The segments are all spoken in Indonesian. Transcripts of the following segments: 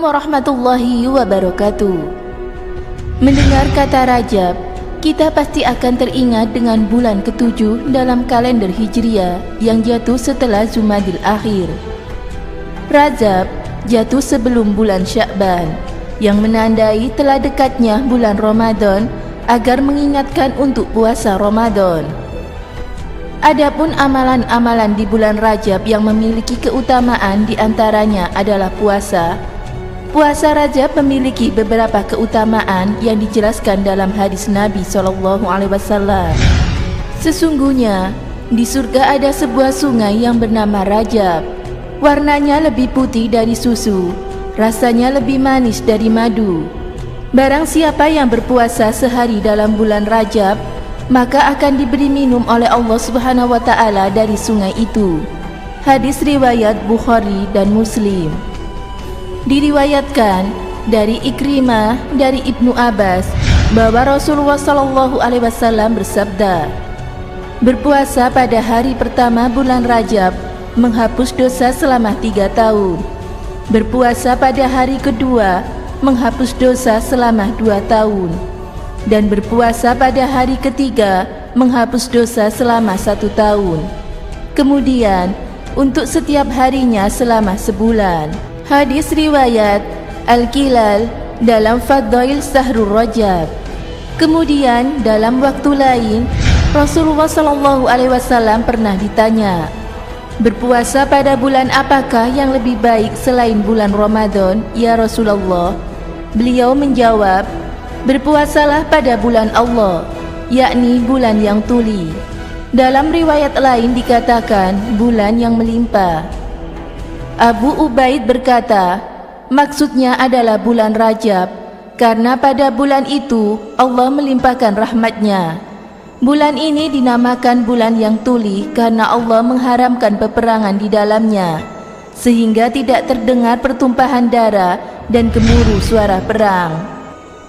Assalamualaikum warahmatullahi wabarakatuh. Mendengar kata Rajab, kita pasti akan teringat dengan bulan ke-7 dalam kalender Hijriah yang jatuh setelah Jumadil Akhir. Rajab jatuh sebelum bulan Sya'ban, yang menandai telah dekatnya bulan Ramadan agar mengingatkan untuk puasa Ramadan. Adapun amalan-amalan di bulan Rajab yang memiliki keutamaan diantaranya adalah puasa. Puasa Rajab memiliki beberapa keutamaan yang dijelaskan dalam hadis Nabi SAW. Sesungguhnya, di surga ada sebuah sungai yang bernama Rajab. Warnanya lebih putih dari susu, rasanya lebih manis dari madu. Barang siapa yang berpuasa sehari dalam bulan Rajab, maka akan diberi minum oleh Allah Subhanahu wa Ta'ala dari sungai itu. Hadis riwayat Bukhari dan Muslim. Diriwayatkan dari Ikrimah dari Ibnu Abbas bahwa Rasulullah SAW bersabda, berpuasa pada hari pertama bulan Rajab menghapus dosa selama 3 tahun. Berpuasa pada hari kedua menghapus dosa selama 2 tahun. Dan berpuasa pada hari ketiga menghapus dosa selama 1 tahun. Kemudian untuk setiap harinya selama sebulan. Hadis riwayat Al-Kilal dalam Fadhail Sahrul Rajab. Kemudian dalam waktu lain Rasulullah SAW pernah ditanya, berpuasa pada bulan apakah yang lebih baik selain bulan Ramadan, ya Rasulullah? Beliau menjawab, berpuasalah pada bulan Allah, yakni bulan yang tuli. Dalam riwayat lain dikatakan bulan yang melimpah. Abu Ubaid berkata, maksudnya adalah bulan Rajab, karena pada bulan itu Allah melimpahkan rahmatnya. Bulan ini dinamakan bulan yang tuli karena Allah mengharamkan peperangan di dalamnya, sehingga tidak terdengar pertumpahan darah dan gemuruh suara perang.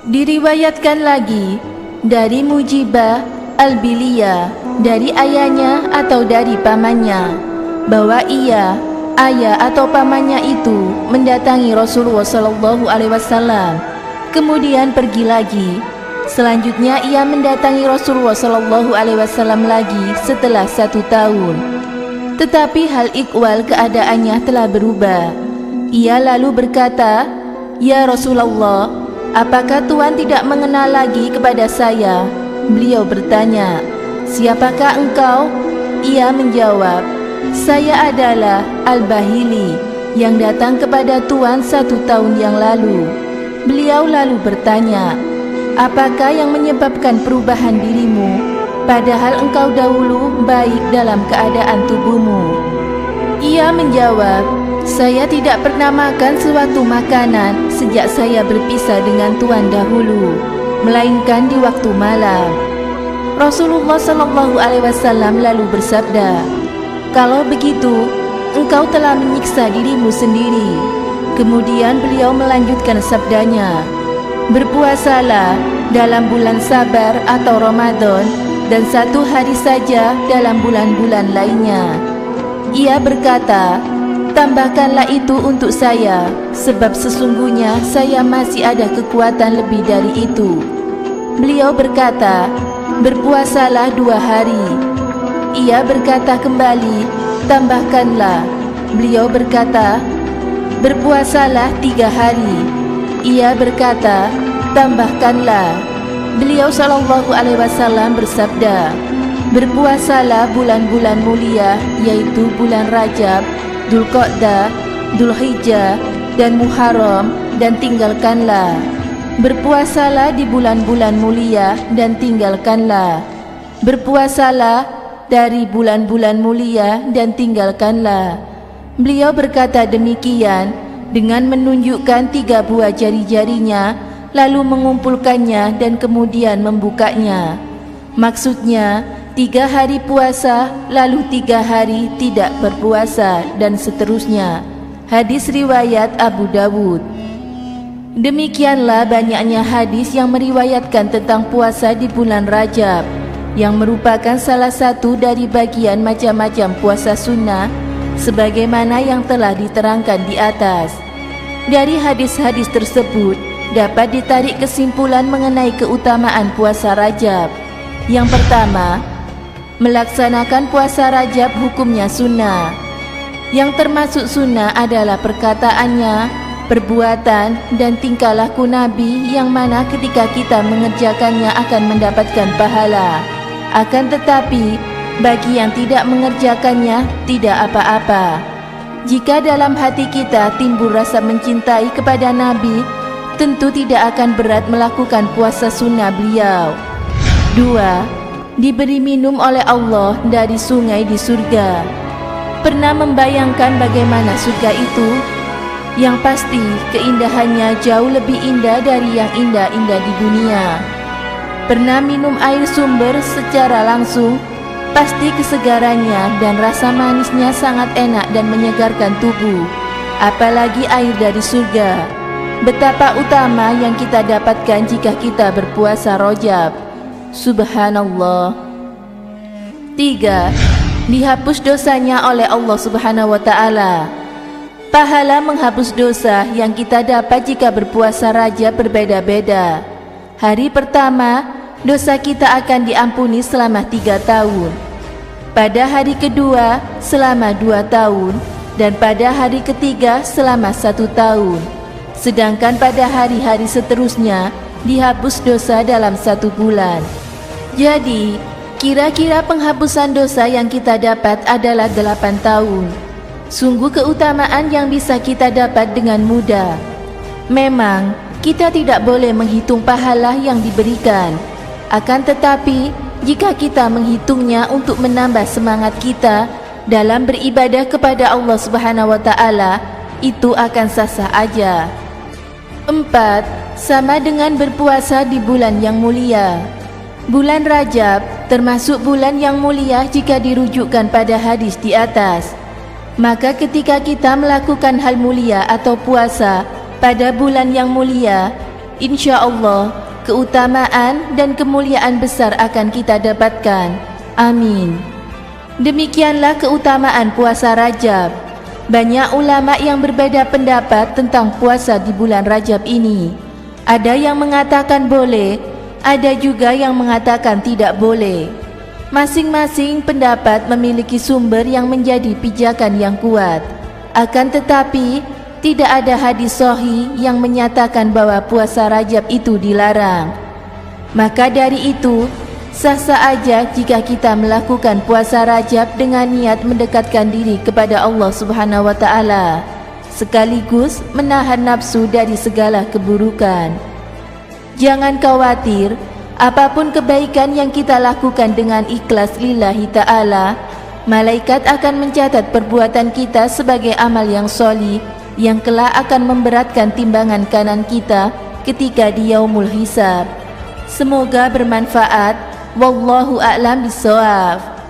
Diriwayatkan lagi dari Mujibah Al-Biliyah dari ayahnya atau dari pamannya bahwa ia, ayah atau pamannya itu mendatangi Rasulullah SAW, kemudian pergi lagi. Selanjutnya ia mendatangi Rasulullah SAW lagi setelah 1 tahun. Tetapi hal ikhwal keadaannya telah berubah. Ia lalu berkata, ya Rasulullah, apakah Tuhan tidak mengenal lagi kepada saya? Beliau bertanya, siapakah engkau? Ia menjawab, saya adalah Al-Bahili yang datang kepada Tuhan 1 tahun yang lalu. Beliau lalu bertanya, apakah yang menyebabkan perubahan dirimu, padahal engkau dahulu baik dalam keadaan tubuhmu? Ia menjawab, saya tidak pernah makan suatu makanan sejak saya berpisah dengan Tuhan dahulu, melainkan di waktu malam. Rasulullah SAW lalu bersabda, kalau begitu, engkau telah menyiksa dirimu sendiri. Kemudian beliau melanjutkan sabdanya, berpuasalah dalam bulan Sabar atau Ramadan dan 1 hari saja dalam bulan-bulan lainnya. Ia berkata, tambahkanlah itu untuk saya, sebab sesungguhnya saya masih ada kekuatan lebih dari itu. Beliau berkata, berpuasalah 2 hari. Ia berkata kembali, tambahkanlah. Beliau berkata, berpuasalah 3 hari. Ia berkata, tambahkanlah. Beliau SAW bersabda, berpuasalah bulan-bulan mulia, yaitu bulan Rajab, Dzulqa'dah, Dzulhijjah, dan Muharram, dan tinggalkanlah. Berpuasalah di bulan-bulan mulia dan tinggalkanlah. Berpuasalah dari bulan-bulan mulia dan tinggalkanlah. Beliau berkata demikian dengan menunjukkan 3 buah jari-jarinya, lalu mengumpulkannya dan kemudian membukanya. Maksudnya 3 hari puasa, lalu 3 hari tidak berpuasa, dan seterusnya. Hadis riwayat Abu Dawud. Demikianlah banyaknya hadis yang meriwayatkan tentang puasa di bulan Rajab, yang merupakan salah satu dari bagian macam-macam puasa sunnah, sebagaimana yang telah diterangkan di atas. Dari hadis-hadis tersebut dapat ditarik kesimpulan mengenai keutamaan puasa Rajab. Yang pertama, melaksanakan puasa Rajab hukumnya sunnah. Yang termasuk sunnah adalah perkataannya, perbuatan, dan tingkah laku Nabi yang mana ketika kita mengerjakannya akan mendapatkan pahala. Akan tetapi, bagi yang tidak mengerjakannya, tidak apa-apa. Jika dalam hati kita timbul rasa mencintai kepada Nabi, tentu tidak akan berat melakukan puasa sunnah beliau. 2. Diberi minum oleh Allah dari sungai di surga. Pernah membayangkan bagaimana surga itu? Yang pasti keindahannya jauh lebih indah dari yang indah-indah di dunia. Pernah minum air sumber secara langsung? Pasti kesegarannya dan rasa manisnya sangat enak dan menyegarkan tubuh. Apalagi air dari surga. Betapa utama yang kita dapatkan jika kita berpuasa Rajab. Subhanallah. 3. Dihapus dosanya oleh Allah Subhanahu wa Ta'ala. Pahala menghapus dosa yang kita dapat jika berpuasa Rajab berbeda-beda. Hari pertama, dosa kita akan diampuni selama 3 tahun. Pada hari kedua selama 2 tahun, dan pada hari ketiga selama 1 tahun. Sedangkan pada hari-hari seterusnya dihapus dosa dalam 1 bulan. Jadi, kira-kira penghapusan dosa yang kita dapat adalah 8 tahun. Sungguh keutamaan yang bisa kita dapat dengan mudah. Memang, kita tidak boleh menghitung pahala yang diberikan. Akan tetapi, jika kita menghitungnya untuk menambah semangat kita dalam beribadah kepada Allah Subhanahu wa Ta'ala, itu akan sah-sah aja. 4. Sama dengan berpuasa di bulan yang mulia. Bulan Rajab termasuk bulan yang mulia jika dirujukkan pada hadis di atas. Maka ketika kita melakukan hal mulia atau puasa pada bulan yang mulia, insya Allah keutamaan dan kemuliaan besar akan kita dapatkan. Amin. Demikianlah keutamaan puasa Rajab. Banyak ulama yang berbeda pendapat tentang puasa di bulan Rajab ini. Ada yang mengatakan boleh, ada juga yang mengatakan tidak boleh. Masing-masing pendapat memiliki sumber yang menjadi pijakan yang kuat. Akan tetapi, tidak ada hadis sahih yang menyatakan bahwa puasa Rajab itu dilarang. Maka dari itu, sah-sah aja jika kita melakukan puasa Rajab dengan niat mendekatkan diri kepada Allah Subhanahu wa Ta'ala, sekaligus menahan nafsu dari segala keburukan. Jangan khawatir, apapun kebaikan yang kita lakukan dengan ikhlas lillahi ta'ala, malaikat akan mencatat perbuatan kita sebagai amal yang sholih, yang kelak akan memberatkan timbangan kanan kita ketika di yaumul hisab. Semoga bermanfaat. Wallahu a'lam bishawab.